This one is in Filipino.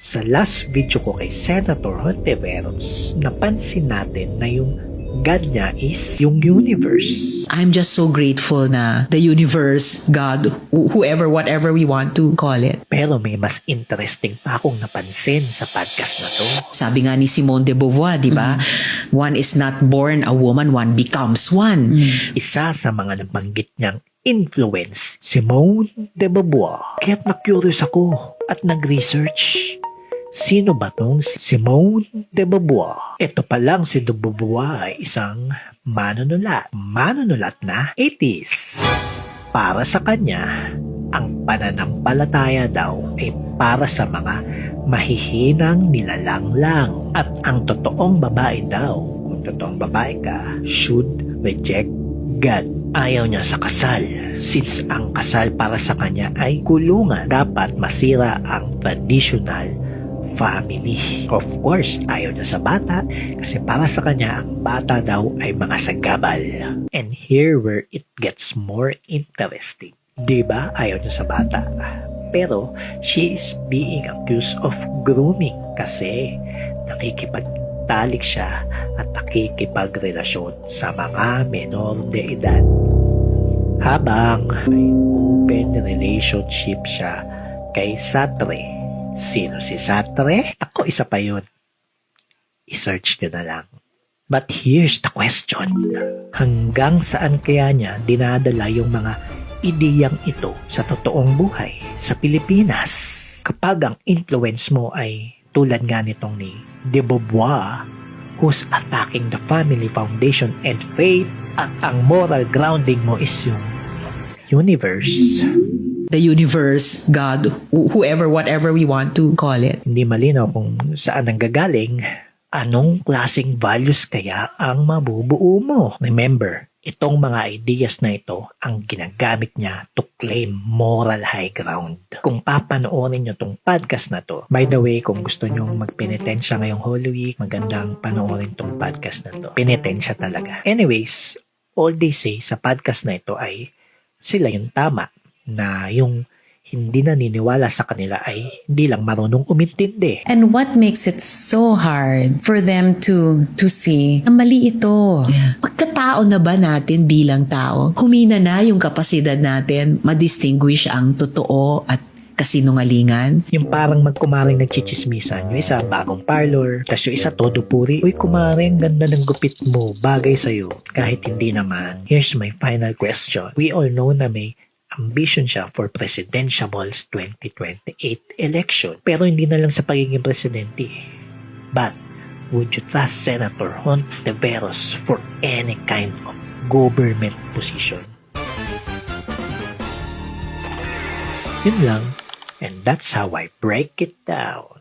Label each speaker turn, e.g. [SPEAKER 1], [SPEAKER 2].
[SPEAKER 1] Sa last video ko kay Senator Hontiveros, napansin natin na yung God niya is yung universe.
[SPEAKER 2] I'm just so grateful na the universe, God, whoever, whatever we want to call it.
[SPEAKER 1] Pero may mas interesting pa akong napansin sa podcast na to.
[SPEAKER 2] Sabi nga ni Simone de Beauvoir, di ba? One is not born a woman, one becomes one.
[SPEAKER 1] Isa sa mga nabanggit niyang influence, Simone de Beauvoir. Kaya't na-curious ako at nag-research. Sino ba tong Simone de Beauvoir? Ito pa lang si de Beauvoir ay isang manunulat. Manunulat na atheist. Para sa kanya, ang pananampalataya daw ay para sa mga mahihinang nilalang lang. At ang totoong babae daw, kung totoong babae ka, should reject God. Ayaw niya sa kasal. Since ang kasal para sa kanya ay kulungan, dapat masira ang traditional family. Of course, ayaw niya sa bata kasi para sa kanya ang bata daw ay mga sagabal. And here where it gets more interesting. Diba ayaw niya sa bata? Pero she is being accused of grooming kasi nakikipagtalik siya at nakikipagrelasyon sa mga menor de edad. Habang may open relationship siya kay Sartre. Sino si Sartre? Ako, isa pa yun. I-search nyo na lang. But here's the question. Hanggang saan kaya niya dinadala yung mga ideyang ito sa totoong buhay sa Pilipinas? Kapag ang influence mo ay tulad nga nitong ni de Beauvoir, who's attacking the family foundation and faith, at ang moral grounding mo is yung universe.
[SPEAKER 2] The universe, God, whoever, whatever we want to call it.
[SPEAKER 1] Hindi malinaw kung saan nanggagaling. Anong klaseng values kaya ang mabubuo mo? Remember, itong mga ideas na ito ang ginagamit niya to claim moral high ground. Kung papanoorin nyo tong podcast na to, by the way, kung gusto nyo magpenitensya ngayong Holy Week, magandang panoorin tong podcast na to. Penitensya talaga. Anyways, all they say sa podcast na ito ay sila yung tama, na yung hindi naniniwala sa kanila ay hindi lang marunong umintindi.
[SPEAKER 3] And what makes it so hard for them to see na mali ito?
[SPEAKER 2] Pagkatao na ba natin bilang tao, humina na yung kapasidad natin ma-distinguish ang totoo at kasinungalingan?
[SPEAKER 1] Yung parang magkumaring nagchichismisan, yung isa bagong parlor, tas yung isa todo puri. Uy kumaring, ganda ng gupit mo, bagay sa'yo. Kahit hindi naman. Here's my final question. We all know na may ambition siya for presidential's 2028 election. Pero hindi na lang sa pagiging presidente. But, would you trust Senator Hontiveros for any kind of government position? Yun lang. And that's how I break it down.